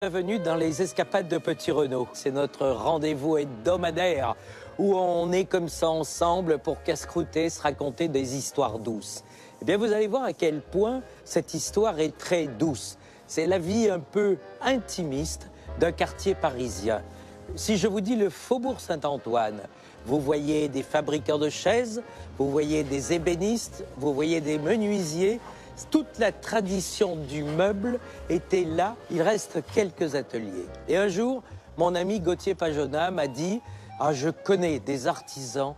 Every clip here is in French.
Bienvenue dans les escapades de Petit Renaud. C'est notre rendez-vous hebdomadaire où on est comme ça ensemble pour casse-croûter, se raconter des histoires douces. Eh bien, vous allez voir à quel point cette histoire est très douce. C'est la vie un peu intimiste d'un quartier parisien. Si je vous dis le Faubourg Saint-Antoine, vous voyez des fabricants de chaises, vous voyez des ébénistes, vous voyez des menuisiers. Toute la tradition du meuble était là. Il reste quelques ateliers. Et un jour, mon ami Gauthier Pajona m'a dit « Ah, je connais des artisans,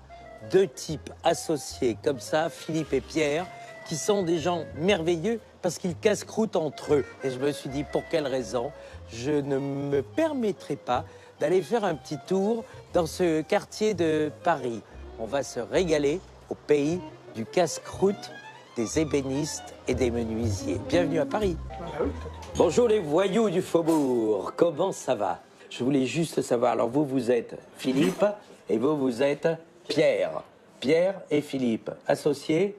deux types associés comme ça, Philippe et Pierre, qui sont des gens merveilleux parce qu'ils casse-croûtent entre eux. » Et je me suis dit « Pour quelle raison je ne me permettrai pas d'aller faire un petit tour dans ce quartier de Paris. On va se régaler au pays du casse-croûte, des ébénistes et des menuisiers. Bienvenue à Paris. Bonjour les voyous du Faubourg, comment ça va? Je voulais juste savoir, alors vous êtes Philippe et vous êtes Pierre. Pierre et Philippe, associés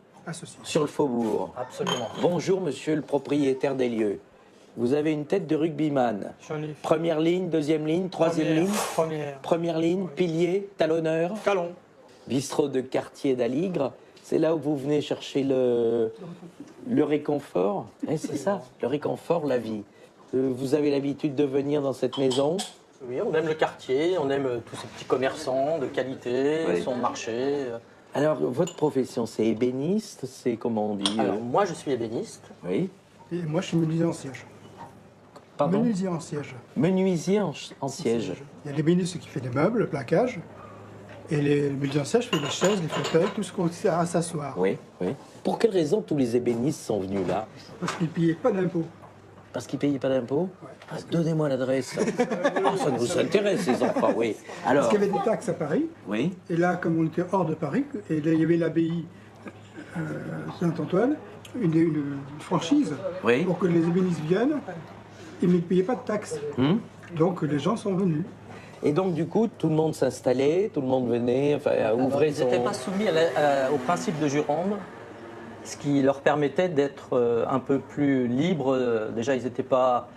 sur le Faubourg. Absolument. Bonjour monsieur le propriétaire des lieux. Vous avez une tête de rugbyman. Première ligne, deuxième ligne, troisième ligne. Première ligne, pilier, talonneur. Talon. Bistrot de quartier d'Aligre. C'est là où vous venez chercher le réconfort. C'est ça, le réconfort, la vie. Vous avez l'habitude de venir dans cette maison? Oui, on aime le quartier, on aime tous ces petits commerçants de qualité, Oui. son marché. Alors, votre profession, c'est ébéniste, c'est comment on dit? Alors, moi, je suis ébéniste. Oui. Et moi, je suis menuisier en siège. Pardon? Menuisier en siège. Menuisier en siège. Il y a l'ébéniste qui fait des meubles, le plaquage. Et les menuisiers en siège fait les chaises, les fauteuils, tout ce qu'on sert à s'asseoir. Oui, oui. Pour quelle raison tous les ébénistes sont venus là? Parce qu'ils ne payaient pas d'impôts. Parce qu'ils ne payaient pas d'impôts? Ouais. Donnez-moi l'adresse. Ah, ça nous intéresse, ces enfants, oui. Alors, Parce qu'il y avait des taxes à Paris. oui, Et là, comme on était hors de Paris, et là, il y avait l'abbaye Saint-Antoine, une franchise, Oui. pour que les ébénistes viennent, ils ne payaient pas de taxes. Donc les gens sont venus. Et donc, du coup, tout le monde s'installait, tout le monde venait, enfin, à ouvrir Ils son... n'étaient pas soumis au principe de jurande, ce qui leur permettait d'être un peu plus libres. Déjà, ils n'étaient pas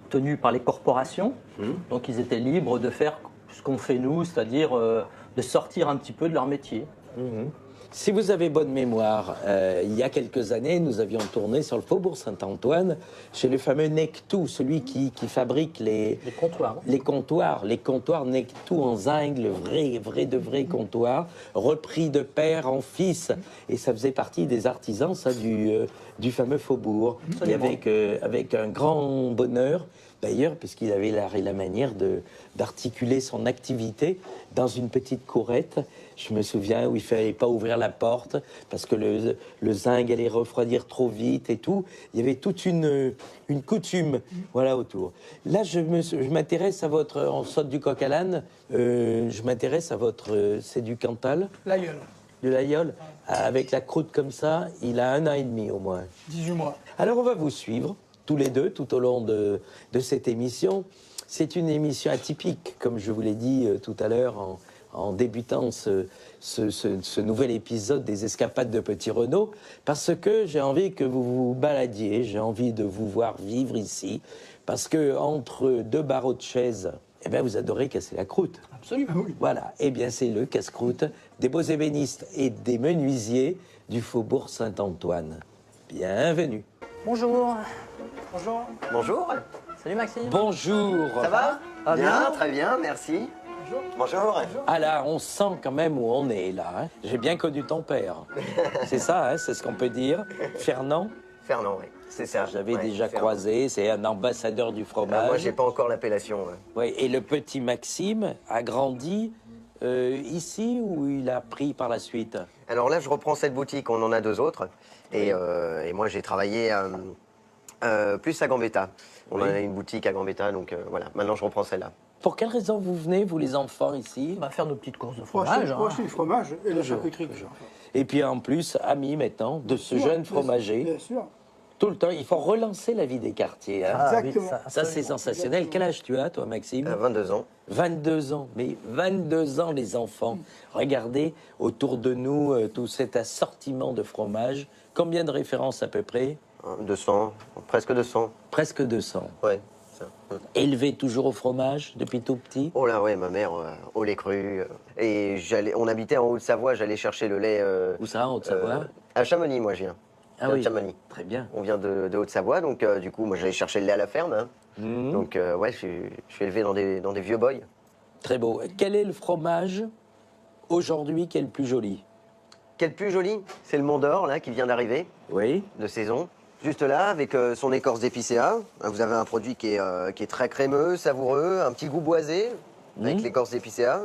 tenus par les corporations, donc ils étaient libres de faire ce qu'on fait nous, c'est-à-dire de sortir un petit peu de leur métier. Si vous avez bonne mémoire, il y a quelques années, nous avions tourné sur le Faubourg Saint-Antoine, chez le fameux Nectou, celui qui fabrique Les comptoirs. les comptoirs Nectou en zinc, le vrai comptoir, repris de père en fils. Et ça faisait partie des artisans, ça, du fameux Faubourg. Et avec un grand bonheur, d'ailleurs, puisqu'il avait l'art et la manière d'articuler son activité dans une petite courette. Je me souviens où il ne fallait pas ouvrir la porte parce que le zinc allait refroidir trop vite et tout. Il y avait toute une coutume voilà, autour. Là, je m'intéresse à votre... On saute du coq à l'âne. Je m'intéresse à votre... C'est du Cantal? L'aïeul. De l'aïeul. Avec la croûte comme ça, il a 1 an et demi au moins. 18 mois. Alors, on va vous suivre, tous les deux, tout au long de cette émission. C'est une émission atypique, comme je vous l'ai dit tout à l'heure en débutant ce nouvel épisode des escapades de Petit Renaud, parce que j'ai envie que vous vous baladiez, j'ai envie de vous voir vivre ici, parce que entre deux barreaux de chaises, eh bien, vous adorez casser la croûte. Absolument. Ah oui. Voilà, eh bien c'est le casse-croûte des beaux ébénistes et des menuisiers du Faubourg Saint-Antoine. Bienvenue. Bonjour. Bonjour. Bonjour, Salut Maxime. Bonjour. ça va? Ah, bien. Très bien, merci. Bonjour. Ah là, on sent quand même où on est là. Hein. J'ai bien connu ton père. C'est ça, hein, c'est ce qu'on peut dire. Fernand, Fernand, oui, c'est ça. j'avais Ouais, déjà Fernand. croisé, c'est un ambassadeur du Ah, fromage. moi, j'ai pas encore l'appellation. Ouais, et le petit Maxime a grandi ici ou il a pris par la suite? Alors là, je reprends cette boutique, on en a 2 autres. Et moi, j'ai travaillé plus à Gambetta. On Oui. a une boutique à Gambetta, donc voilà, maintenant je reprends celle-là. Pour quelle raison vous venez, vous les enfants, ici? On va faire nos petites courses de Moi, fromage. je suis le fromage et la charcuterie. Et puis en plus, ami maintenant de ce jeune fromager. Bien sûr. Tout le temps, il faut relancer la vie des quartiers. Hein. Ah, oui, Exactement. Ça, c'est absolument. sensationnel. Quel âge tu as, toi, Maxime? 22 ans. 22 ans, mais 22 ans, les enfants. Regardez autour de nous tout cet assortiment de fromages. Combien de références à peu près? 200, presque 200. Presque 200. Ouais, ça. Élevé toujours au fromage depuis tout petit? Oh là, ouais, ma mère, au lait cru. Et on habitait en Haute-Savoie, j'allais chercher le lait. Où ça, en Haute-Savoie? À Chamonix, moi, je viens. Ah Je viens oui, de Chamonix. très bien. On vient de Haute-Savoie, donc du coup, moi, j'allais chercher le lait à la ferme. Hein. Mhm. Donc, ouais, je suis élevé dans des vieux boys. Très beau. Quel est le fromage aujourd'hui qui est le plus joli? Quel plus joli, c'est le Mont d'Or, là, qui vient d'arriver, Oui. de saison. Juste là, avec son écorce d'épicéa, vous avez un produit qui est très crémeux, savoureux, un petit goût boisé, avec l'écorce d'épicéa.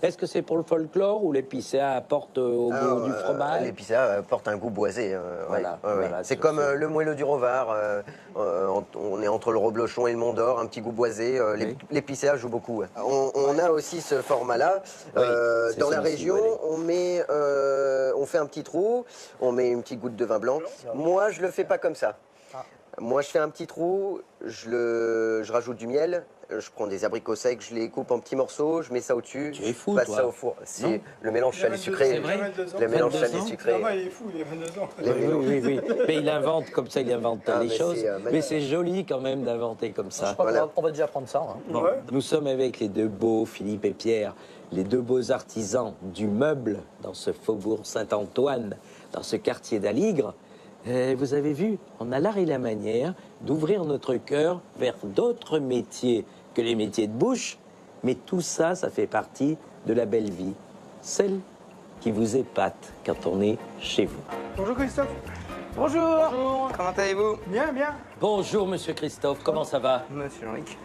Est-ce que c'est pour le folklore ou l'épicéa apporte au goût du fromage? L'épicéa porte un goût boisé. Voilà, ouais, ouais. voilà, C'est tout à comme fait. le moelleux du Rovard. On est entre le Reblochon et le Mont d'Or, un petit goût boisé. Oui. L'épicéa joue beaucoup. On a aussi ce format-là. Oui, c'est dans la celui-ci, région, oui. on fait un petit trou, on met une petite goutte de vin blanc. Moi, je le fais pas comme ça. Moi, je fais un petit trou, je rajoute du miel, je prends des abricots secs, je les coupe en petits morceaux, je mets ça au-dessus, Tu es fou, je passe toi. ça au four. Non. C'est le mélange salé-sucré. C'est vrai Le mélange 22 ans salé-sucré. Il est fou, il a 22 ans. Oui, oui, oui. Mais il invente comme ça, il invente Ah, les mais choses. c'est, Mais magnifique. c'est joli quand même d'inventer comme Je ça. crois Voilà. qu'on va déjà prendre ça. Hein. Bon, Ouais. nous sommes avec les deux beaux, Philippe et Pierre, les deux beaux artisans du meuble dans ce faubourg Saint-Antoine, dans ce quartier d'Aligre. Vous avez vu, on a l'art et la manière d'ouvrir notre cœur vers d'autres métiers que les métiers de bouche, mais tout ça, ça fait partie de la belle vie, celle qui vous épate quand on est chez vous. Bonjour Christophe. Bonjour. Comment allez-vous, Bien, bien. Bonjour Monsieur Christophe, comment ça va? monsieur Jean-Luc?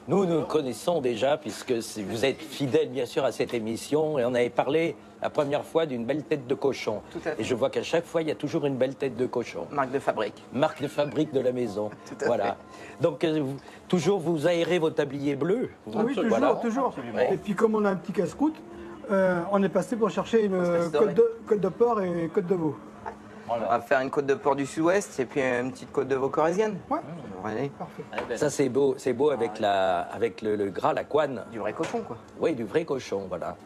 Nous nous connaissons déjà, puisque vous êtes fidèle bien sûr à cette émission, et on avait parlé la première fois d'une belle tête de cochon. Tout à fait. Et je vois qu'à chaque fois, il y a toujours une belle tête de cochon. Marque de fabrique. Marque de fabrique de la maison. Tout à Voilà. fait. Donc, toujours vous aérez vos tabliers bleus. Oui, toujours, Voilà. toujours. Absolument. Et puis comme on a un petit casse-croûte, on est passé pour chercher une se dorer. côte de porc et côte de veau. On va faire une côte de porc du sud-ouest et puis une petite côte de veau corrézienne. Ouais, Allez, parfait. Ça, c'est beau avec, avec le gras, la couenne. du vrai cochon, quoi. Oui, du vrai cochon, voilà.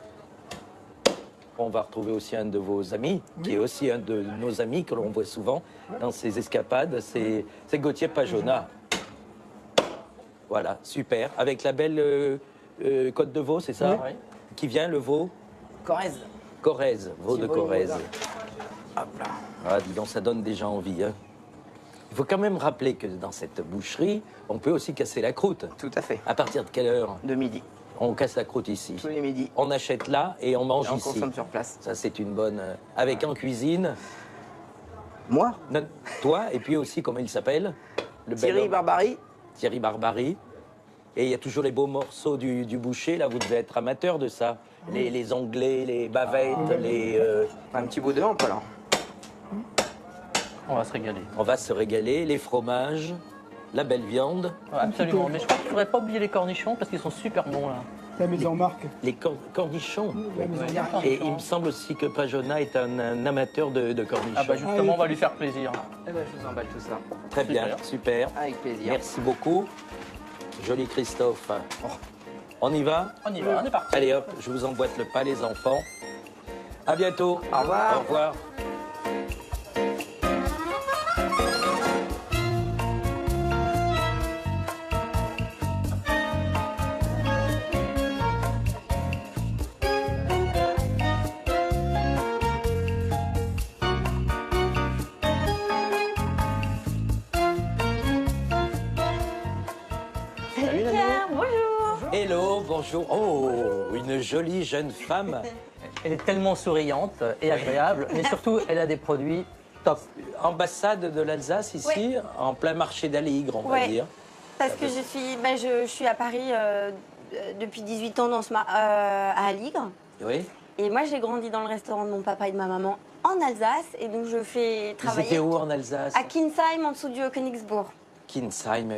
On va retrouver aussi un de vos amis, qui est aussi un de nos amis que l'on voit souvent dans ces escapades, c'est Gauthier Pajona. Voilà, super. Avec la belle côte de veau, c'est ça? Oui. Qui vient, le veau? Corrèze. Corrèze, veau de Petit veau Corrèze. Limousin. Hop là. Ah, dis donc, ça donne déjà envie. Hein. Il faut quand même rappeler que dans cette boucherie, on peut aussi casser la croûte. Tout à fait. À partir de quelle heure De midi. on casse la croûte ici? Tous les midis. On achète là et on mange Et on ici. consomme sur place. Ça, c'est une bonne... Avec en cuisine, Moi, toi, et puis aussi, comment il s'appelle? Le bel Thierry homme. Barbary. Thierry Barbary. Et il y a toujours les beaux morceaux du boucher, là, vous devez être amateur de ça. Les onglets, les bavettes, les... Un petit bout de hampe, alors. On va se régaler. On va se régaler, les fromages, la belle viande, Ouais, absolument. Mais je crois qu'il ne faudrait pas oublier les cornichons parce qu'ils sont super bons là. La maison Marc. les cornichons. La maison Ouais. Marc. Et il me semble aussi que Pajona est un amateur de cornichons. Ah bah justement, on va lui faire plaisir. Eh ben, je vous emballe tout ça. Très bien, super. super. Avec plaisir. Merci beaucoup. Joli Christophe. On y va? On y va, on est parti. Allez hop, je vous emboîte le pas les enfants. À bientôt. Au revoir. Au revoir. Salut Pierre, bonjour. Hello, bonjour. Oh, une jolie jeune femme. Elle est tellement souriante et agréable, mais surtout, elle a des produits top. Ambassade de l'Alsace ici, en plein marché d'Aligre, on va Ouais. dire. Parce que je suis à Paris depuis 18 ans à Aligre. Oui. Et moi, j'ai grandi dans le restaurant de mon papa et de ma maman en Alsace. Et donc, je fais Ils travailler étaient où en Alsace? à Kinsheim, en dessous du Königsbourg. Kinsheim,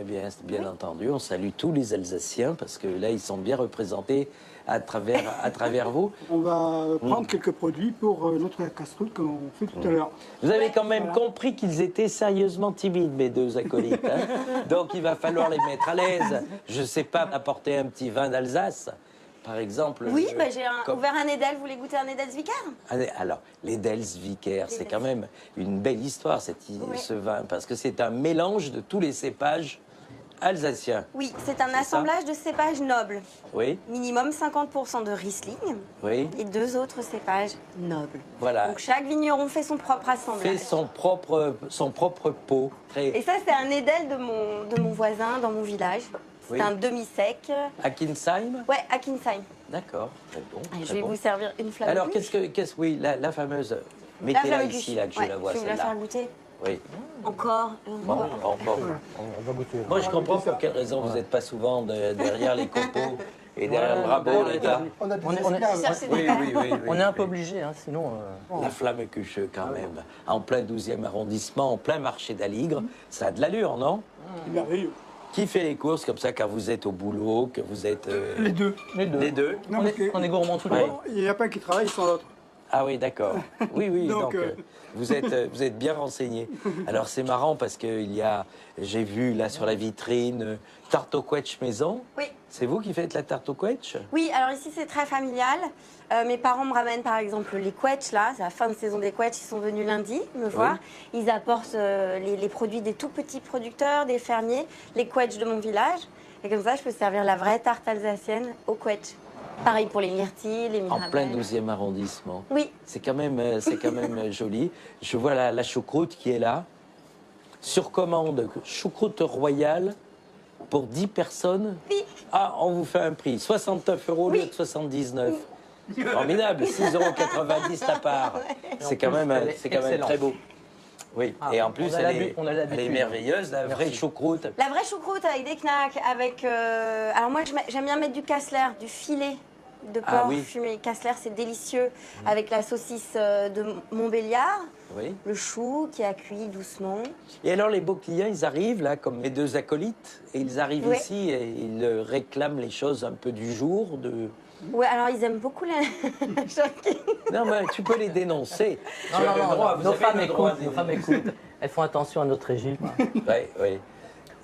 bien entendu. On salue tous les Alsaciens parce que là, ils sont bien représentés à travers vous. On va prendre quelques produits pour notre casse-croûte qu'on fait tout à l'heure. Vous avez quand même compris qu'ils étaient sérieusement timides, mes deux acolytes. Hein. Donc, il va falloir les mettre à l'aise. Je ne sais pas apporter un petit vin d'Alsace, par exemple. Oui, je- j'ai comme- ouvert un Edel. Vous voulez goûter un Edel Vicar? Alors, les Vicaire, c'est quand même une belle histoire, ce vin, parce que c'est un mélange de tous les cépages alsacien. Oui, c'est un ça assemblage de cépages nobles. Oui, Minimum 50% de Riesling oui. et 2 autres cépages nobles. Voilà. Donc chaque vigneron fait son propre Fait assemblage. son propre pot. Et ça, c'est un édel de mon voisin dans mon village. C'est Oui. un demi-sec. À Kinsheim. Ouais, à Kinsheim. D'accord, très bon. Et je très vais bon. vous servir une flamme. Alors, oui, la fameuse. Mettez-la flamme ici, cuche. là, que je Ouais, la vois, je vais vous la celle-là. faire goûter. Oui. Encore. Bon, encore. Moi, je comprends pour quelle raison vous n'êtes pas souvent derrière les copeaux et derrière le rabot, les gars. On a des On est- esclaves. Cherchez Oui, des- oui, oui. oui, On est un peu oui. obligé, hein, sinon. La flamme cucheux, quand même. En plein 12e arrondissement, en plein marché d'Aligre. Ça a de l'allure, non? Merveilleux. Qui fait les courses comme ça quand vous êtes au boulot, que vous êtes. Les deux. Les deux. Les deux? Non, On parce est, que- on est gourmands tous les Ouais. deux. Il n'y a pas un qui travaille sans l'autre. Ah oui, d'accord. Oui, oui, Donc, donc, vous êtes bien renseigné. Alors c'est marrant parce que j'ai vu là sur la vitrine tarte au quetch maison. Oui. C'est vous qui faites la tarte au quetch? Oui, alors ici c'est très familial. Mes parents me ramènent par exemple les quetchs là, c'est la fin de saison des quetchs, ils sont venus lundi me voir. Ils apportent les produits des tout petits producteurs, des fermiers, les quetchs de mon village. Et comme ça, je peux servir la vraie tarte alsacienne au quetch. Pareil pour les myrtilles, les En mirabelles. plein 12e arrondissement. Oui, C'est quand même joli. Je vois la choucroute qui est là. Sur commande, choucroute royale pour 10 personnes. oui. Ah, on vous fait un prix. 69 € au lieu Oui. de 79. Formidable, 6,90 € la part. C'est quand même, elle est c'est quand même excellente. très beau. Oui, Ah, et en plus, on a elle on a est l'habitude. merveilleuse, la vraie Merci. choucroute. La vraie choucroute avec des knacks, avec... Alors moi, j'aime bien mettre du Kassler, du filet de porc Ah oui. fumé. Kassler, c'est délicieux, avec la saucisse de Montbéliard, Oui. le chou qui a cuit doucement. Et alors, les beaux clients, ils arrivent là, comme mes deux acolytes, et ils arrivent Oui. ici et ils réclament les choses un peu du jour. Ouais, alors ils aiment beaucoup les... Non, mais tu peux les dénoncer. Non, Tu as non, le non, droit, non. vous Nos avez femmes le droit écoutent, nos femmes écoutent. Elles font attention à notre régime. Oui, oui.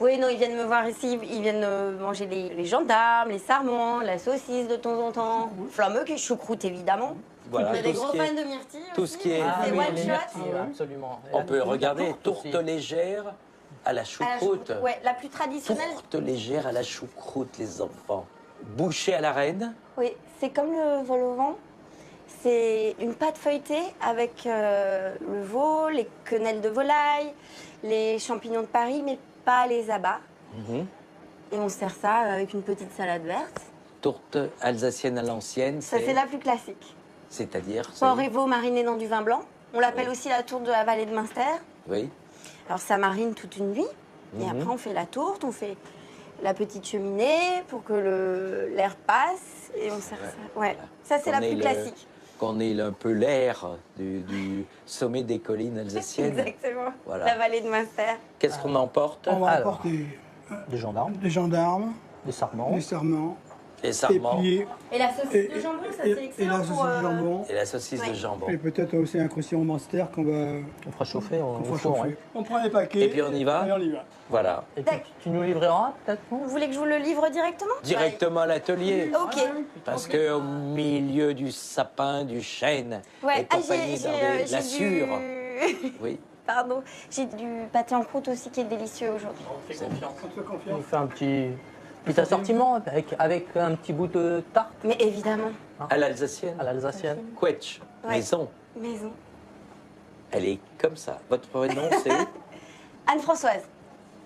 Oui, non, ils viennent me voir ici, ils viennent manger les gendarmes, les sarments, la saucisse de temps en temps, flammeux qui est choucroute évidemment. Voilà, On a des tout ce gros qui est- fans de myrtilles tout aussi, ce qui est- c'est Ah oui, one les shot. myrtilles, absolument. On peut regarder tourte tourte aussi. légère à la À la choucroute. Ouais, la plus traditionnelle. Tourte légère à la choucroute, les enfants. Bouchée à la reine. Oui, c'est comme le vol au vent. C'est une pâte feuilletée avec le veau, les quenelles de volaille, les champignons de Paris, mais pas les abats. Mhm. Et on sert ça avec une petite salade verte. Tourte alsacienne à l'ancienne, Ça, c'est la plus classique. c'est-à-dire Porc et veau mariné dans du vin blanc. On l'appelle Oui. aussi la tourte de la vallée de Münster. Oui. Alors ça marine toute une nuit. Et Mhm. après, on fait la tourte, on fait la petite cheminée pour que l'air passe. Et on sert ça. Ouais. Ça, c'est la Qu'on ait plus classique. Qu'on ait un peu l'air du sommet des collines alsaciennes. Exactement. Voilà. La vallée de Münster. Qu'est-ce qu'on emporte? On va Alors. apporter Des gendarmes, des gendarmes, des sarments. des serments, Les sarments épiers Et la saucisse et, de jambon, ça et- c'est et excellent la pour... saucisse de jambon. et la saucisse de Ouais. jambon. Et peut-être aussi un croustillant monster qu'on va On fera chauffer au qu'on fera four, chauffer. ouais. On prend les paquets. Et puis on y va Et on y va. Voilà. Et puis, tu nous livreras peut-être non Vous voulez que je vous le livre directement? Directement à l'atelier. Ok. Parce qu'au milieu du sapin, du chêne Ouais. et compagnie dans la j'ai sûre. du... Oui. Pardon. J'ai du pâté en croûte aussi qui est délicieux aujourd'hui. On te fait On confiance. nous fait un petit assortiment avec un petit bout de tarte Mais évidemment, À l'alsacienne. à l'alsacienne. Quetch, Ouais. maison. maison. Elle est comme ça. Votre prénom, c'est Anne-Françoise.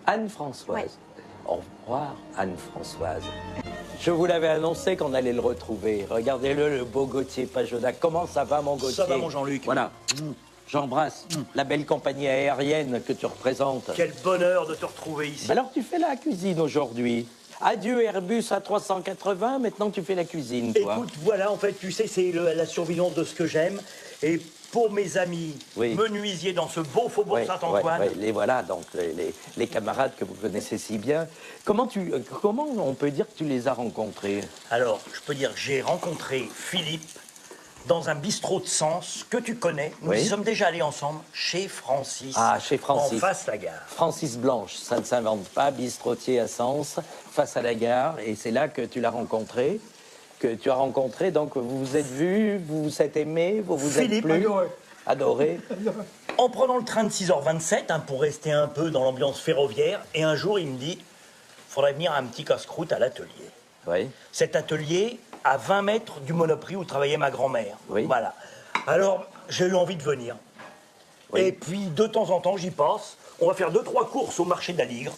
Anne-Françoise. Ouais. Au revoir, Anne-Françoise. Je vous l'avais annoncé qu'on allait le retrouver. Regardez-le, le beau Gauthier Pajonac. Comment ça va, mon Gauthier? Ça va, mon Jean-Luc. Voilà. J'embrasse la belle compagnie aérienne que tu représentes. Quel bonheur de te retrouver ici. Alors, tu fais la cuisine aujourd'hui. Adieu Airbus A380, maintenant tu fais la cuisine, toi. Écoute, voilà, en fait, tu sais, c'est la surveillance de ce que j'aime. Et pour mes amis Oui. menuisiers dans ce beau faubourg Ouais, Saint-Antoine, ouais, ouais, les voilà, donc les camarades que vous connaissez si bien. Comment on peut dire que tu les as rencontrés? alors, je peux dire que j'ai rencontré Philippe dans un bistrot de Sens que tu connais. Nous Oui. y sommes déjà allés ensemble chez Francis. Ah, chez Francis. En face la gare. Francis Blanche, ça ne s'invente pas, bistrotier à Sens, face à la gare, et c'est là que tu l'as rencontré, donc vous vous êtes vus, vous vous êtes aimés, vous vous êtes Philippe, plu, adoré. En prenant le train de 6h27, pour rester un peu dans l'ambiance ferroviaire, et un jour, il me dit, faudrait venir à un petit casse-croûte à l'atelier. Oui. Cet atelier, à 20 mètres du Monoprix où travaillait ma grand-mère. Oui. Voilà. Alors, j'ai eu envie de venir. Oui. Et puis, de temps en temps, j'y passe. On va faire 2-3 courses au marché d'Aligre.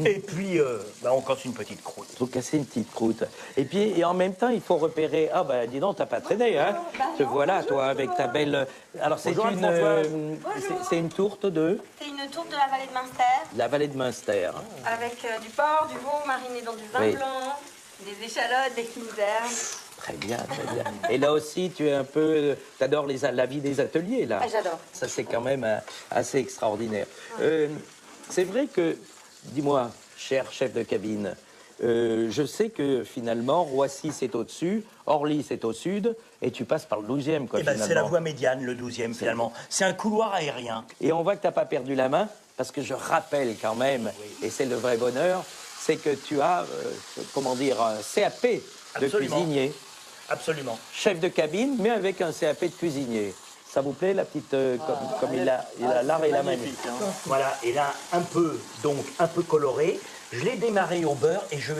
Et puis, on casse une petite croûte. Il faut casser une petite croûte. Et puis, et en même temps, il faut repérer. Ah, ben, dis donc, t'as pas traîné, hein? Te voilà, toi, avec ta belle. Alors, c'est Bonjour, une. Bonjour. C'est une tourte de C'est une tourte de la vallée de Munster la vallée de Münster. avec du porc, du veau mariné dans du vin Oui. blanc, des échalotes, des fines herbes. Très bien, très bien. Et là aussi, tu es un peu. T'adores la vie des ateliers, là. Ah, j'adore. Ça, c'est quand même assez extraordinaire. C'est vrai que, dis-moi, cher chef de cabine, je sais que finalement, Roissy, c'est au-dessus, Orly, c'est au sud, et tu passes par le 12e, quoi, Eh ben, c'est la finalement. voie médiane, le 12e, finalement. C'est un couloir aérien. Et on voit que tu n'as pas perdu la main, parce que je rappelle quand même, et c'est le vrai bonheur, c'est que tu as, comment dire, un CAP de Absolument. cuisinier, Absolument. chef de cabine, mais avec un CAP de cuisinier. Ça vous plaît, la petite, comme il a l'art et la manie. Voilà, et là, un peu coloré. Je l'ai démarré au beurre et je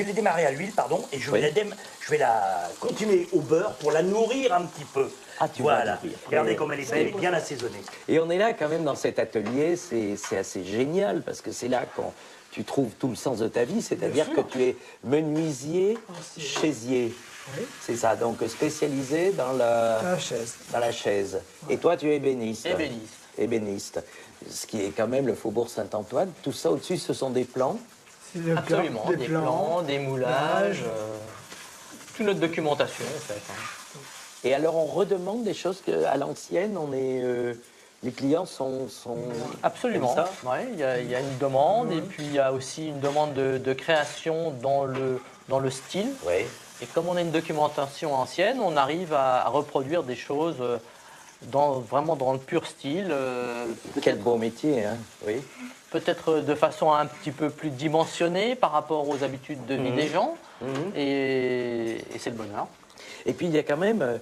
l'ai démarré à l'huile, pardon, et je vais la continuer au beurre pour la nourrir un petit peu. Ah, tu vas voilà. nourrir. Regardez comme elle est belle, bien assaisonnée. Et on est là quand même dans cet atelier, c'est assez génial, parce que c'est là quand tu trouves tout le sens de ta vie, c'est-à-dire que tu es menuisier, chaisier. Oui. C'est ça, donc spécialisé dans la chaise. dans la chaise. Et toi, tu es ébéniste. Ébéniste. Ébéniste. Ce qui est quand même le faubourg Saint-Antoine. Tout ça au-dessus, ce sont des plans. C'est le Absolument, des plans, des moulages, toute notre documentation en fait. Et alors, on redemande des choses qu'à l'ancienne, on est. Les clients sont Absolument. comme ça. Ouais, il y a une demande et puis il y a aussi une demande de création dans le style. Oui. Et comme on a une documentation ancienne, on arrive à reproduire des choses vraiment dans le pur style. Quel beau métier, hein. Oui. Peut-être de façon un petit peu plus dimensionnée par rapport aux habitudes de vie des gens. Et c'est le bonheur. Et puis il y a quand même,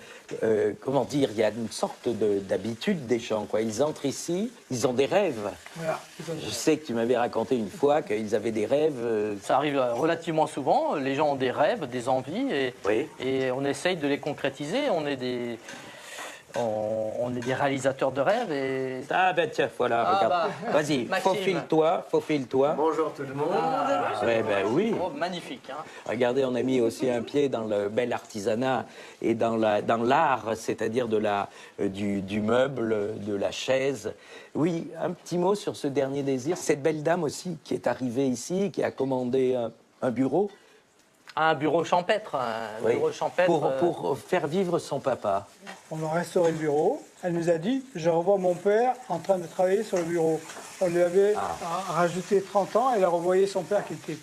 comment dire, il y a une sorte d'habitude des gens, quoi. Ils entrent ici, ils ont des rêves. Voilà. Je sais que tu m'avais raconté une fois qu'ils avaient des rêves. Ça arrive relativement souvent. Les gens ont des rêves, des envies, Oui. et on essaye de les concrétiser. On est des réalisateurs de rêves. Et... Ah ben tiens, voilà, Ah regarde. bah, Vas-y, Maxime. faufile-toi. Bonjour tout le monde. Ouais, ben oui. Oh, magnifique. Hein. Regardez, on a mis aussi un pied dans le bel artisanat et dans l'art, c'est-à-dire du meuble, de la chaise. Oui, un petit mot sur ce dernier désir. Cette belle dame aussi qui est arrivée ici, qui a commandé un bureau. Un bureau champêtre. Oui. Bureau champêtre Pour faire vivre son papa. On a restauré le bureau. Elle nous a dit, je revois mon père en train de travailler sur le bureau. On lui avait rajouté 30 ans. Elle a revoyé son père qui était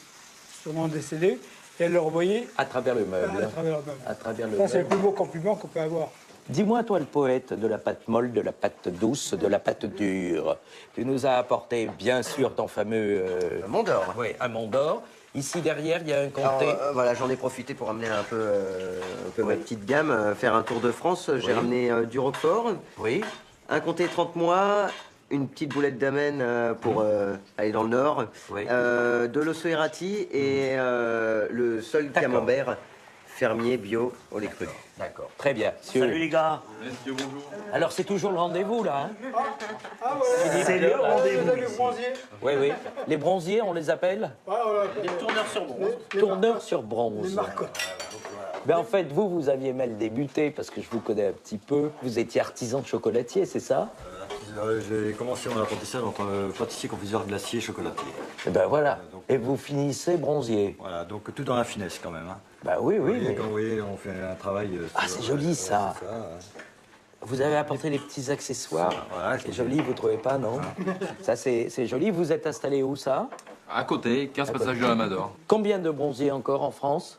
sûrement décédé. Et elle le revoyait À travers le meuble. à travers le meuble. À travers le Ça, c'est le meuble. plus beau compliment qu'on peut avoir. Dis-moi, toi, le poète de la pâte molle, de la pâte douce, de la pâte dure, tu nous as apporté, bien sûr, ton fameux... Mont d'Or. Oui, un Mont d'Or. Ici, derrière, il y a un comté. Alors, voilà, j'en ai profité pour amener un peu ma petite gamme, faire un tour de France. J'ai ramené du Roquefort, Oui. un comté 30 mois, une petite boulette d'amène pour aller dans le nord, Oui. de l'Ossoerati et le seul D'accord. camembert fermier bio au lait cru. D'accord. Très bien. Salut les gars. Alors, c'est toujours le rendez-vous, là, hein? C'est le rendez-vous. Le bronzier. Oui, oui. Les bronziers, on les appelle des tourneurs sur bronze. tourneurs sur bronze. Les marcottes. Ben, en fait, vous aviez mal débuté, parce que je vous connais un petit peu. Vous étiez artisan de chocolatier, c'est ça? J'ai commencé mon apprentissage entre pâtissier, confiseur, glacier, chocolatier. Et ben voilà. Et vous finissez bronzier. Voilà, donc tout dans la finesse quand même. Hein. Ben oui, oui. Et Mais... quand vous voyez, on fait un travail. Ah, c'est joli, ça. c'est hein. Vous avez apporté les petits accessoires. Voilà, C'est joli, vous trouvez pas, non? Ça, c'est joli. Vous êtes installé où, ça? À côté, 15 passages de l'Amador. Combien de bronziers encore en France?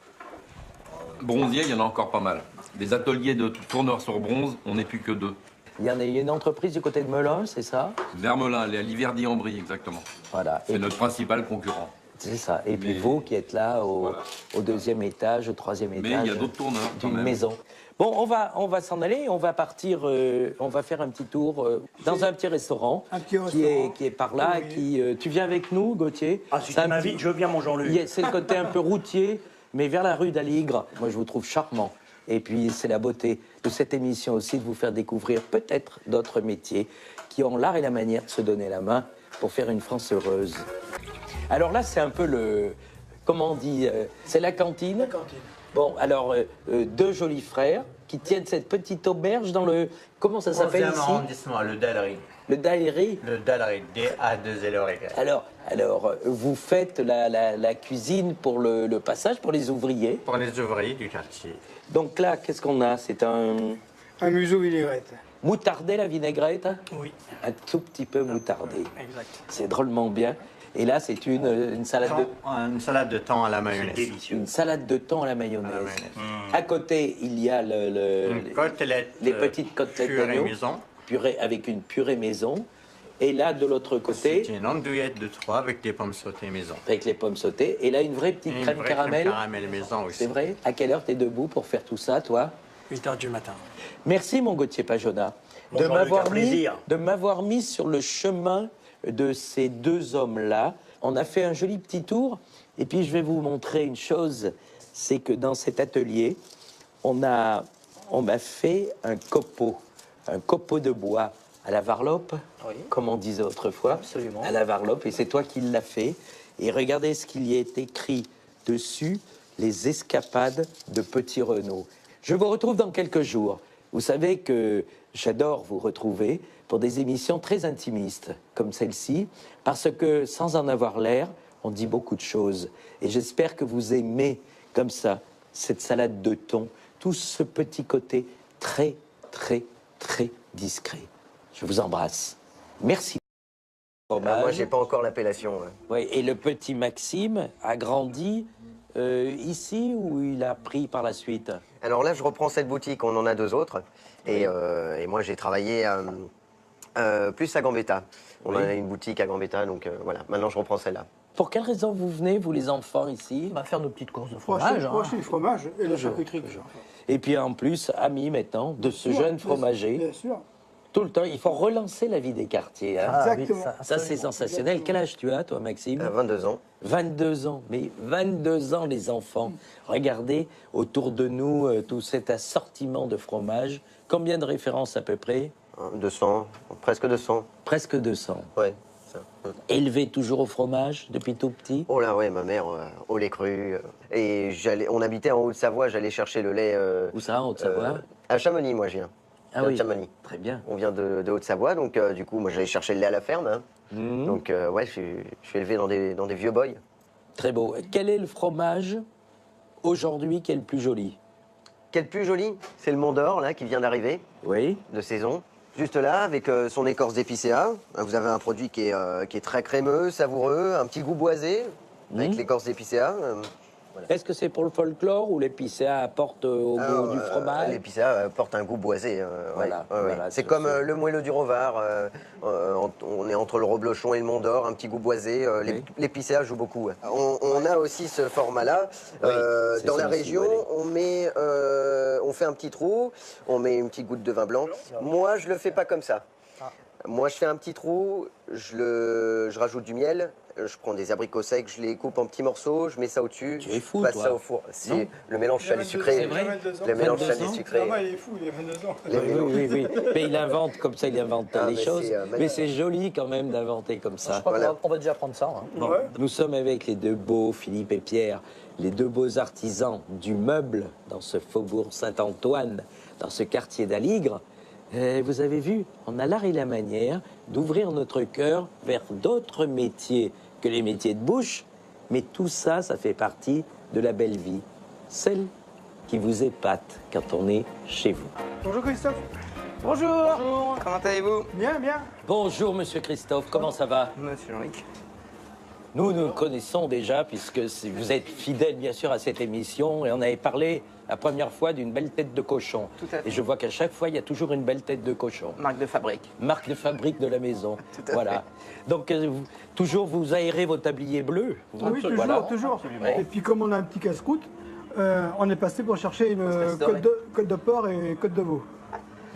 Bronzier, il y en a encore pas mal. Des ateliers de tourneurs sur bronze, on n'est plus que 2. Il y a une entreprise du côté de Melun, c'est ça? Vermelin, les à Liverdy-en-Brie, exactement. Voilà. C'est notre principal concurrent. C'est ça. Et puis vous qui êtes là au 2e étage, au 3e étage. Mais il y a d'autres tourneurs quand d'une même. maison. Bon, on va s'en aller, on va partir, on va faire un petit tour dans un petit restaurant, Un petit qui restaurant. est par là. Oui. Tu viens avec nous, Gauthier? Ah, si C'est tu un m'invites, petit- je viens, mon Jean-Luc. C'est le côté un peu routier, mais vers la rue d'Aligre. Moi, je vous trouve charmant. Et puis, c'est la beauté de cette émission aussi de vous faire découvrir peut-être d'autres métiers qui ont l'art et la manière de se donner la main pour faire une France heureuse. Alors là, c'est un peu le... Comment on dit c'est la cantine. La cantine. Bon, alors, deux jolis frères qui tiennent cette petite auberge dans le... Comment ça s'appelle 11e ici? arrondissement, le Dallery. Le Daillery. Le Dallery, D-A-2-L-E-R-Y. Alors, vous faites la cuisine pour le passage, pour les ouvriers. Pour les ouvriers du quartier. Donc là, qu'est-ce qu'on a? C'est un Un museau vinaigrette. moutardé, la vinaigrette? Oui, Un tout petit peu moutardé. exact. C'est drôlement bien. Et là, c'est une salade de... Une salade de thon à la mayonnaise. Délicieux. Une salade de thon à la mayonnaise. À la mayonnaise. À côté, il y a Une côtelette. les petites côtelettes purée d'agneau, maison. purée avec une purée maison. Et là, de l'autre côté, C'est une andouillette de 3 avec des pommes sautées maison. avec les pommes sautées. Et là, une vraie petite Et une crème vraie caramel. crème caramel maison aussi. C'est vrai? À quelle heure tu es debout pour faire tout ça, toi? 8h du matin. Merci, mon Gauthier Pajona, Bon, Jean-Luc, un plaisir. de m'avoir mis sur le chemin de ces deux hommes-là. On a fait un joli petit tour. Et puis, je vais vous montrer une chose. C'est que dans cet atelier, on m'a fait un copeau de bois à la varlope, Oui. comme on disait autrefois. Absolument. À la varlope. Et c'est toi qui l'as fait. Et regardez ce qu'il y est écrit dessus, les escapades de Petit Renaud. Je vous retrouve dans quelques jours. Vous savez que j'adore vous retrouver pour des émissions très intimistes comme celle-ci, parce que sans en avoir l'air, on dit beaucoup de choses. Et j'espère que vous aimez comme ça cette salade de thon, tout ce petit côté très, très, très discret. Je vous embrasse. Merci. Moi, j'ai pas encore l'appellation. Ouais. Ouais, et le petit Maxime a grandi ici ou il a pris par la suite? Alors là, je reprends cette boutique, on en a deux autres. Et moi, j'ai travaillé plus à Gambetta. On Oui. a une boutique à Gambetta, donc voilà. Maintenant, je reprends celle-là. Pour quelle raison vous venez, vous les enfants, ici? On va faire nos petites courses de Pour fromage. acheter, pour acheter du fromage et la charcuterie. Et puis en plus, amis maintenant, de ce jeune fromager. Bien sûr. Tout le temps, il faut relancer la vie des quartiers. Hein. Exactement. Ça, c'est sensationnel. Quel âge tu as, toi, Maxime? 22 ans. 22 ans. Mais 22 ans, les enfants. Regardez autour de nous tout cet assortiment de fromage. Combien de références à peu près? 200, presque 200. Presque 200. Ouais. Ça. Élevé toujours au fromage depuis tout petit? Oh là, ouais, ma mère, au lait cru. Et on habitait en Haute-Savoie, j'allais chercher le lait. Où ça, en Haute-Savoie? À Chamonix, moi, je viens. Ah de oui, Chamonix. très bien. On vient de Haute-Savoie, donc du coup, moi, j'allais chercher le lait à la ferme. Hein. Mhm. Donc, ouais, je suis élevé dans des vieux boys. Très beau. Quel est le fromage aujourd'hui qui est le plus joli? Quel plus joli, c'est le Mont d'Or, là, qui vient d'arriver, Oui. de saison. Juste là, avec son écorce d'épicéa, vous avez un produit qui est très crémeux, savoureux, un petit goût boisé, avec l'écorce d'épicéa. Est-ce que c'est pour le folklore ou l'épicéa apporte au goût du fromage? L'épicéa porte un goût boisé. Voilà, ouais, ouais. voilà, C'est tout comme à fait. le moelleux du Rovard. On est entre le Reblochon et le Mont d'Or, un petit goût boisé. Oui. L'épicéa joue beaucoup. Ouais. On a aussi ce format-là. Oui, c'est dans ça la aussi, région, oui. on fait un petit trou, on met une petite goutte de vin blanc. Moi, je le fais pas comme ça. Moi, je fais un petit trou, je rajoute du miel, je prends des abricots secs, je les coupe en petits morceaux, je mets ça au-dessus, Tu es fou, je passe toi. ça au four. Non. C'est le mélange Il a 22 salé-sucré. C'est vrai 22 ans. Le mélange 22 ans. salé-sucré. Non, il est fou, il a 22 ans. Oui, oui, oui. Mais il invente comme ça, il invente Ah, les mais choses. c'est, Mais c'est joli quand même d'inventer comme ça. Je crois Voilà. qu'on va déjà prendre ça. Hein. Bon, Ouais. nous sommes avec les deux beaux, Philippe et Pierre, les deux beaux artisans du meuble dans ce faubourg Saint-Antoine, dans ce quartier d'Aligre. Vous avez vu, on a l'art et la manière d'ouvrir notre cœur vers d'autres métiers que les métiers de bouche, mais tout ça, ça fait partie de la belle vie, celle qui vous épate quand on est chez vous. Bonjour Christophe. Bonjour. Comment allez-vous? Bien, bien. Bonjour Monsieur Christophe, comment ça va? Monsieur Jean-Luc. Nous le connaissons déjà, puisque vous êtes fidèle, bien sûr, à cette émission. Et on avait parlé la première fois d'une belle tête de cochon. Tout à fait. Et je vois qu'à chaque fois, il y a toujours une belle tête de cochon. Marque de fabrique. Marque de fabrique de la maison. Tout à Voilà. Donc, toujours vous aérez vos tabliers bleus. Oui, toujours, Voilà. toujours. Et puis comme on a un petit casse-croûte, on est passé pour chercher une dorée. côte de porc et côte de veau.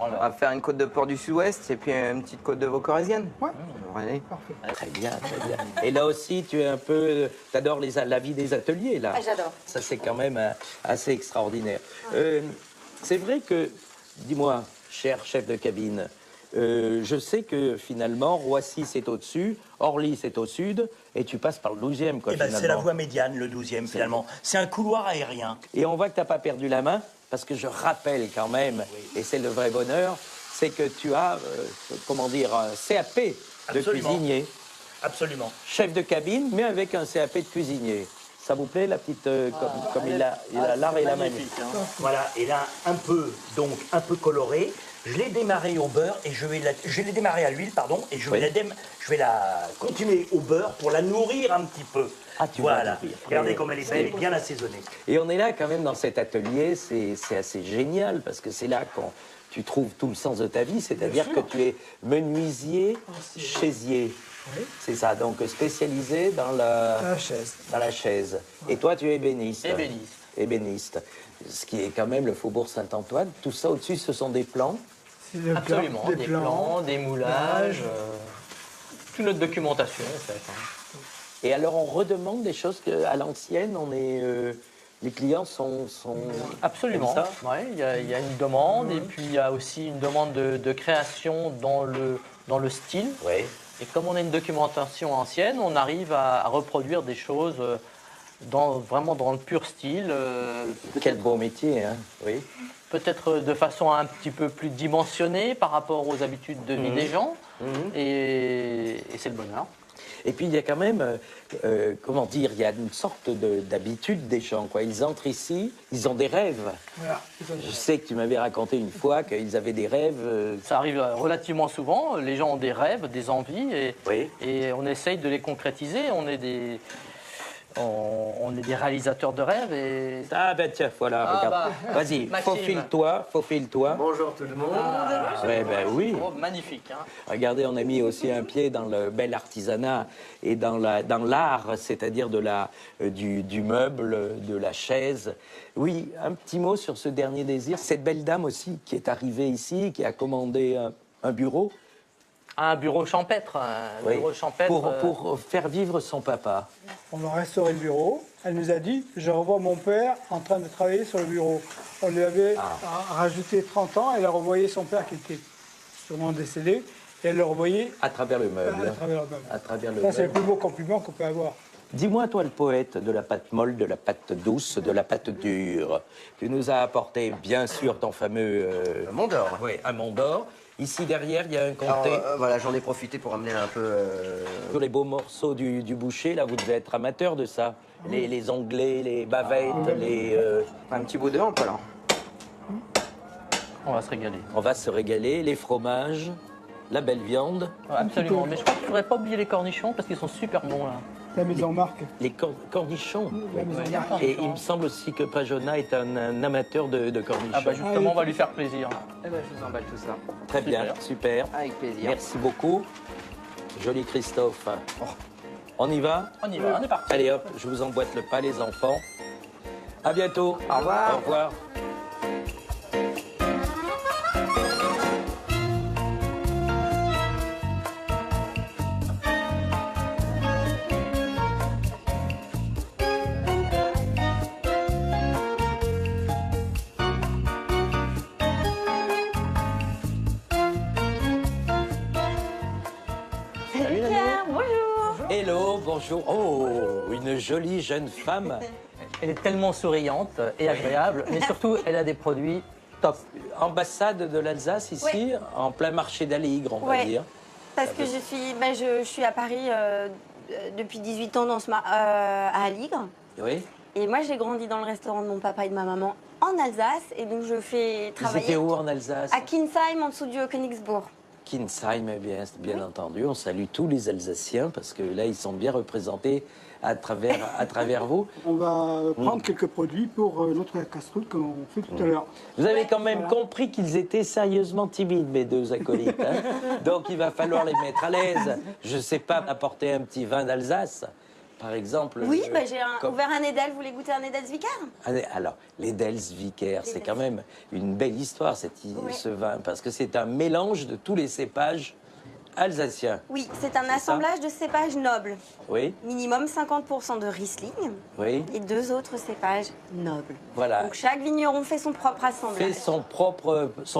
On va faire une côte de porc du sud-ouest et puis une petite côte de veau corrézienne. Ouais. Allez. Parfait. Très bien, très bien. Et là aussi, tu es un peu... T'adores la vie des ateliers, là. Ah, j'adore. Ça, c'est quand même assez extraordinaire. C'est vrai que, dis-moi, cher chef de cabine, je sais que finalement, Roissy, c'est au-dessus, Orly, c'est au sud, et tu passes par le 12e, quoi, Eh ben, c'est la finalement. voie médiane, le 12e, finalement. C'est un couloir aérien. Et on voit que tu n'as pas perdu la main, parce que je rappelle quand même, et c'est le vrai bonheur, c'est que tu as, comment dire, un CAP de Absolument. cuisinier. Absolument. Chef de cabine, mais avec un CAP de cuisinier. Ça vous plaît, la petite... comme il a l'art et la manie. Voilà, et là, un peu coloré. Je l'ai démarré au beurre et je l'ai démarré à l'huile, pardon, et je vais la continuer au beurre pour la nourrir un petit peu. Ah, tu vas voilà. la nourrir. Regardez comme elle est belle et bien assaisonnée. Et on est là quand même dans cet atelier, c'est assez génial, parce que c'est là qu'on tu trouves tout le sens de ta vie, c'est-à-dire que tu es menuisier, chaisier. Oui. C'est ça, donc spécialisé dans la chaise. Dans la chaise. Et toi, tu es ébéniste. Ébéniste. Ébéniste. Ce qui est quand même le Faubourg Saint-Antoine. Tout ça au-dessus, ce sont des plans. C'est des Absolument, des plans, des moulages, toute notre documentation en fait. Et alors, on redemande des choses qu'à l'ancienne, on est... les clients sont Absolument. comme ça. Ouais, il y a une demande et puis il y a aussi une demande de création dans le style. Oui. Et comme on a une documentation ancienne, on arrive à reproduire des choses vraiment dans le pur style. Quel beau métier, hein. Oui. Peut-être de façon un petit peu plus dimensionnée par rapport aux habitudes de vie des gens. Et c'est le bonheur. Et puis il y a quand même, comment dire, il y a une sorte d'habitude des gens, quoi. Ils entrent ici, ils ont des rêves. Voilà. Je sais que tu m'avais raconté une fois qu'ils avaient des rêves. Ça arrive relativement souvent. Les gens ont des rêves, des envies, Oui. et on essaye de les concrétiser. On est des réalisateurs de rêves. Et... Ah ben tiens, voilà, Ah regarde. bah, Vas-y, Maxime. faufile-toi. Bonjour tout le monde. Ouais, ben oui. Oh, magnifique. Hein. Regardez, on a mis aussi un pied dans le bel artisanat et dans l'art, c'est-à-dire du meuble, de la chaise. Oui, un petit mot sur ce dernier désir. Cette belle dame aussi qui est arrivée ici, qui a commandé un bureau. Un bureau champêtre. Oui. Bureau champêtre Pour faire vivre son papa. On a restauré le bureau. Elle nous a dit, je revois mon père en train de travailler sur le bureau. On lui avait rajouté 30 ans, elle a revoyé son père qui était sûrement décédé, et elle le revoyait À travers le meuble. à travers le meuble. À travers le Ça, c'est le meuble. plus beau compliment qu'on peut avoir. Dis-moi, toi, le poète de la pâte molle, de la pâte douce, de la pâte dure, tu nous as apporté, bien sûr, ton fameux... Mont d'Or. Oui, un Mont d'Or. Ici, derrière, il y a un Alors, comté. voilà, j'en ai profité pour amener un peu. Sur les beaux morceaux du boucher, là, vous devez être amateur de ça. Les onglets, les bavettes, Un petit bout de hampe alors. On va se régaler. On va se régaler, les fromages, la belle viande, Absolument. Mais je crois qu'il ne faudrait pas oublier les cornichons parce qu'ils sont super bons là. La maison Marc. les cornichons. La maison Marc. Et il me semble aussi que Pajona est un amateur de cornichons. Ah bah justement, on va lui faire plaisir. Eh ben, je vous emballe tout ça. Très bien, super. Avec plaisir. Merci beaucoup. Joli Christophe. On y va? On y va, on est parti. Allez hop, je vous emboîte le pas, les enfants. À bientôt. Au revoir. Au revoir. Salut Pierre, bonjour. Hello, bonjour. Oh, une jolie jeune femme. Elle est tellement souriante et agréable, mais surtout, elle a des produits top. Ambassade de l'Alsace ici, en plein marché d'Aligre, on va Ouais. dire. Parce que je suis à Paris depuis 18 ans à Aligre. Oui. Et moi, j'ai grandi dans le restaurant de mon papa et de ma maman en Alsace. Et donc, je fais Ils travailler étaient où en Alsace? à Kinsheim, en dessous du Königsbourg. Kinsheim, bien entendu. On salue tous les Alsaciens parce que là, ils sont bien représentés à travers vous. On va prendre quelques produits pour notre casse-croûte qu'on fait tout à l'heure. Vous avez quand même compris qu'ils étaient sérieusement timides, mes deux acolytes. Hein. Donc, il va falloir les mettre à l'aise. Je ne sais pas, apporter un petit vin d'Alsace, par exemple. Oui, j'ai ouvert un Edel. Vous voulez goûter un Edelsviker? Alors, l'Edelsviker, c'est quand même une belle histoire, ce vin, parce que c'est un mélange de tous les cépages alsaciens. Oui, c'est un assemblage de cépages nobles. Oui, Minimum 50% de Riesling oui. et 2 autres cépages nobles. Voilà. Donc chaque vigneron fait son propre assemblage. Fait son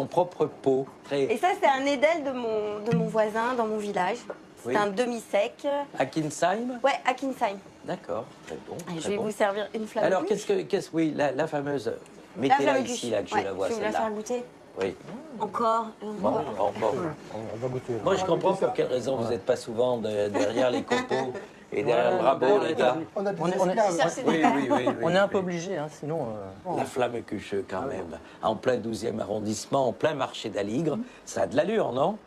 propre pot. Et ça, c'est un Edel de mon voisin dans mon village. C'est Oui. un demi-sec. À Kinsheim? Ouais, à Kinsheim. D'accord, très bon. Et je très vais bon. vous servir une flamme. Alors, oui, la fameuse. La Mettez-la flamme ici, cuche. là, que je la vois, Je vais vous la celle-là. faire goûter. Oui. Encore. Bon. On va goûter. Moi, je comprends pour quelle raison vous n'êtes pas souvent derrière les copeaux et derrière le rabot, les gars. On a des On est- esclaves. Oui. On est un peu obligé, hein, sinon. La flamme cucheux, quand même. En plein 12e arrondissement, en plein marché d'Aligre. Ça a de l'allure, non?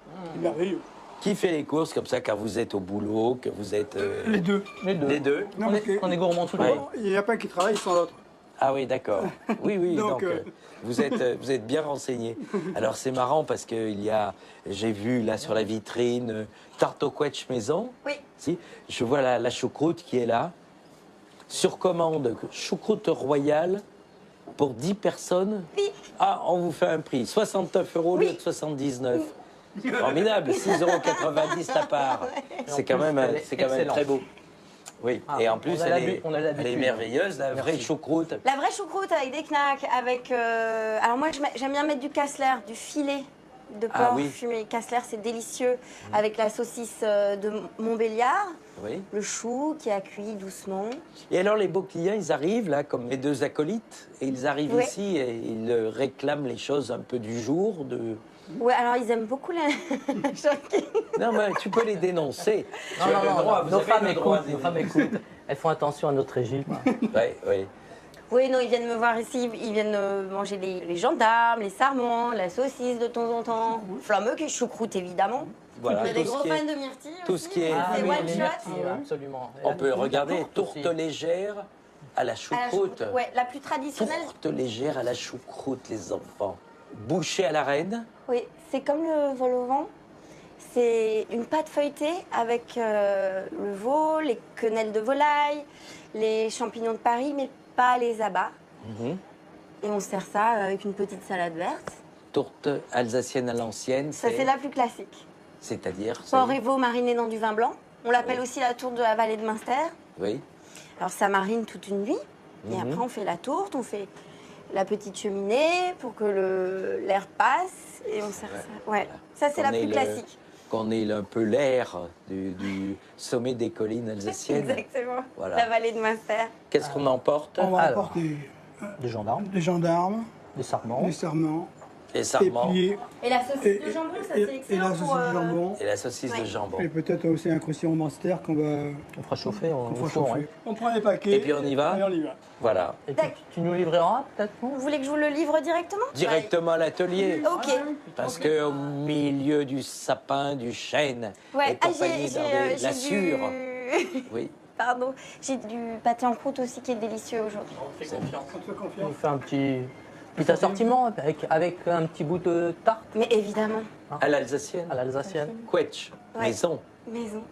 Merveilleux. Qui fait les courses comme ça quand vous êtes au boulot, que vous êtes. Les deux. Les deux. Les deux? Non, parce que- On est gourmands tous les Ouais. deux. Il n'y a pas qui travaille sans l'autre. Ah oui, d'accord. Oui, Donc, donc vous êtes bien renseigné. Alors c'est marrant parce que j'ai vu là sur la vitrine tarte au quetch maison. Oui. Si, je vois la choucroute qui est là. Sur commande, choucroute royale pour 10 personnes. Oui. Ah, on vous fait un prix, 69 € au lieu de 79. Formidable, 6,90 € la part. C'est quand même, elle est c'est quand même excellente. très beau. Oui, Ah, et en plus, on a elle on a est l'habitude. merveilleuse, la vraie Merci. choucroute. La vraie choucroute avec des knacks, avec... Alors moi, j'aime bien mettre du Kassler, du filet de porc Ah oui. fumé. Kassler, c'est délicieux, avec la saucisse de Montbéliard, Oui. le chou qui a cuit doucement. Et alors, les beaux clients, ils arrivent là, comme mes deux acolytes, et ils arrivent Oui. ici et ils réclament les choses un peu du jour. Ouais, alors ils aiment beaucoup la... Non, mais tu peux les dénoncer. Non, Tu as non, le non, droit, vous nos avez femmes le droit écoutent, de nos femmes écoutent. Elles font attention à notre régime. Oui, oui. Oui, non, ils viennent me voir ici, ils viennent manger les gendarmes, les sarments, la saucisse de temps en temps, flammeux qui choucroute évidemment. Voilà, On a des tout ce gros qui est- fans de myrtille tout aussi, ce qui est- c'est Ah oui, one les shot. myrtilles, absolument. Et On la- peut la regarder tourte tourte aussi. légère à la À la choucroute. choucroute, ouais, la plus traditionnelle. Tourte légère à la choucroute, les enfants. Bouchée à la reine. Oui, c'est comme le vol au vent. C'est une pâte feuilletée avec le veau, les quenelles de volaille, les champignons de Paris, mais pas les abats. Mhm. Et on sert ça avec une petite salade verte. Tourte alsacienne à l'ancienne. Ça, c'est la plus classique. C'est-à-dire Porc et veau marinés dans du vin blanc. On l'appelle aussi la tourte de la vallée de Münster. Oui. Alors ça marine toute une nuit. Et après, on fait la tourte, on fait la petite cheminée pour que l'air passe. Et on sert ça. Ouais. Ça, c'est la Qu'on ait plus le- classique. Qu'on ait un peu l'air du sommet des collines alsaciennes. Exactement. Voilà. La vallée de Münster. Qu'est-ce qu'on emporte? On va Alors. apporter Des gendarmes, des gendarmes, des sarments. des sarments, Les des sarments pliés Et la saucisse et, de jambon, ça et- c'est et excellent la pour... saucisse de jambon. et la saucisse de Ouais. jambon. Et peut-être aussi un croustillant monster qu'on va On fera chauffer au qu'on fera four, chauffer. ouais. On prend les paquets. Et puis on y va Et on y va. Voilà. Et Tac. tu nous livreras peut-être non Vous voulez que je vous le livre directement? Directement à l'atelier. Ok. Parce qu'au milieu du sapin, du chêne Ouais, et compagnie, dans la j'ai sûre. du... Oui. Pardon, j'ai du pâté en croûte aussi qui est délicieux aujourd'hui. On te fait On confiance. fait un petit assortiment avec un petit bout de tarte Mais évidemment, À l'alsacienne. à l'alsacienne. Quetch, Ouais. maison. maison.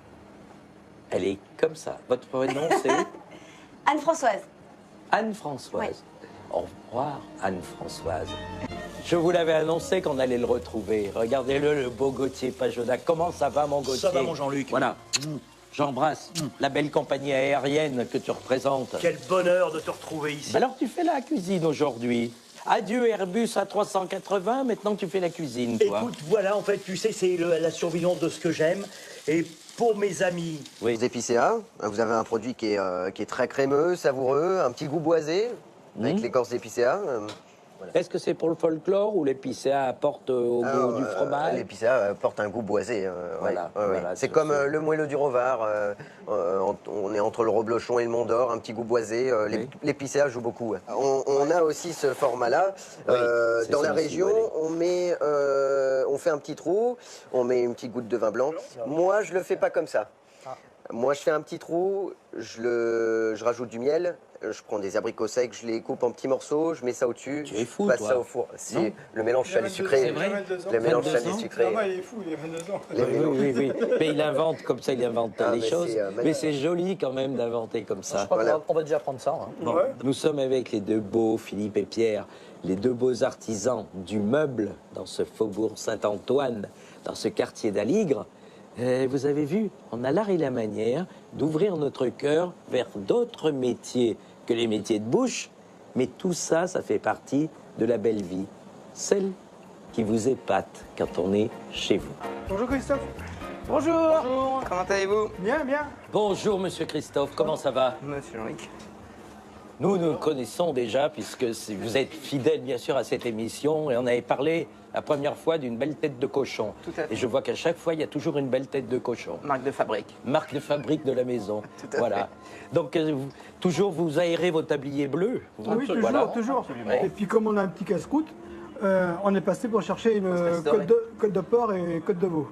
Elle est comme ça. Votre prénom, c'est Anne-Françoise. Anne-Françoise. Ouais. Au revoir, Anne-Françoise. Je vous l'avais annoncé qu'on allait le retrouver. Regardez-le, le beau Gauthier Pajona. Comment ça va, mon Gauthier? Ça va, mon Jean-Luc. Voilà. J'embrasse la belle compagnie aérienne que tu représentes. Quel bonheur de te retrouver ici. Alors, tu fais la cuisine aujourd'hui. Adieu Airbus A380, maintenant tu fais la cuisine, toi. Écoute, voilà, en fait, tu sais, c'est la surveillance de ce que j'aime. Et pour mes amis, Oui. Les épicéas, vous avez un produit qui est très crémeux, savoureux, un petit goût boisé, avec l'écorce d'épicéa. Est-ce que c'est pour le folklore ou l'épicéa apporte au goût du fromage? L'épicéa porte un goût boisé. Voilà, ouais, ouais. voilà, C'est sur comme ce- le moelleux du Rovard. On est entre le Reblochon et le Mont d'Or, un petit goût boisé. Oui. L'épicéa joue beaucoup. On a aussi ce format-là. Oui, c'est Dans ça la aussi, région, oui. on fait un petit trou, on met une petite goutte de vin blanc. Moi, je le fais pas comme ça. Moi, je fais un petit trou, je rajoute du miel, je prends des abricots secs, je les coupe en petits morceaux, je mets ça au-dessus, Tu es fou, je passe toi. ça au four. Non. C'est le mélange Il a 22 salé-sucré. ans, il a 22 ans. Le mélange 22 ans. salé-sucré. Ah, il est fou, il a 22 ans. Les mélanges. Oui. Mais il invente comme ça, il invente Ah, les mais choses. c'est, magnifique. Mais c'est joli quand même d'inventer comme ça. Je crois Voilà. qu'on va déjà prendre ça. Hein. Bon, Ouais. nous sommes avec les deux beaux, Philippe et Pierre, les deux beaux artisans du meuble dans ce faubourg Saint-Antoine, dans ce quartier d'Aligre. Vous avez vu, on a l'art et la manière d'ouvrir notre cœur vers d'autres métiers que les métiers de bouche, mais tout ça, ça fait partie de la belle vie, celle qui vous épate quand on est chez vous. Bonjour Christophe. Bonjour. Comment allez-vous? Bien, bien. Bonjour Monsieur Christophe, comment ça va? Monsieur Jean-Luc. Nous le connaissons déjà, puisque vous êtes fidèle, bien sûr, à cette émission. Et on avait parlé la première fois d'une belle tête de cochon. Tout à fait. Et je vois qu'à chaque fois, il y a toujours une belle tête de cochon. Marque de fabrique. Marque de fabrique de la maison. Tout à voilà. fait. Donc, toujours vous aérez vos tabliers bleus. Ah oui, toujours, Voilà. toujours. Et puis comme on a un petit casse-croûte, on est passé pour chercher une Espèce dorée. côte de porc et côte de veau.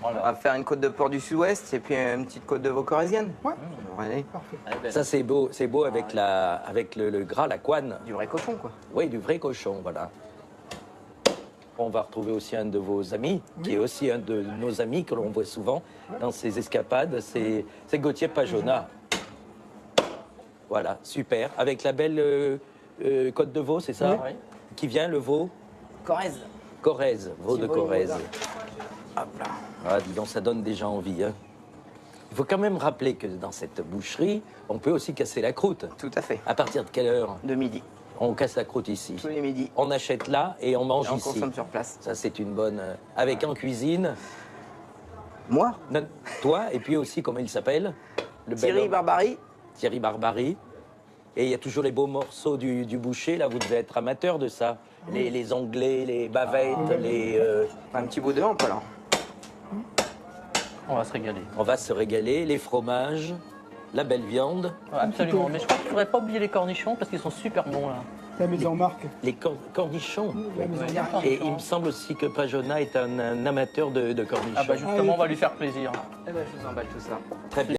On va faire une côte de porc du sud-ouest et puis une petite côte de veau corrézienne. Ouais, Allez. parfait. Ça, c'est beau avec le gras, la couenne. Du vrai cochon, quoi. Oui, du vrai cochon, voilà. On va retrouver aussi un de vos amis, qui est aussi un de nos amis que l'on voit souvent dans ces escapades, c'est Gauthier Pajona. Voilà, super. Avec la belle côte de veau, c'est ça? Oui. Qui vient, le veau? Corrèze. Corrèze, veau de veau Corrèze. Hop là. Ah, dis donc, ça donne déjà envie. Hein. Il faut quand même rappeler que dans cette boucherie, on peut aussi casser la croûte. Tout à fait. À partir de quelle heure De midi. on casse la croûte ici? Tous les midis. On achète là et on mange Et on ici. consomme sur place. Ça, c'est une bonne... Avec en cuisine, Moi, toi, et puis aussi, comment il s'appelle? Le bel Thierry homme. Barbary. Thierry Barbary. Et il y a toujours les beaux morceaux du boucher. Là, vous devez être amateur de ça. Les onglets, les bavettes, Un petit bout de hampe, alors. On va se régaler. on va se régaler. Les fromages, la belle viande, Ouais, absolument. Mais je crois qu'il ne faudrait pas oublier les cornichons parce qu'ils sont super bons là. La maison Marc. les cornichons. La maison Marc. Et il me semble aussi que Pajona est un amateur de cornichons. Ah bah justement, on va lui faire plaisir. Eh ben, je vous emballe tout ça. Très bien.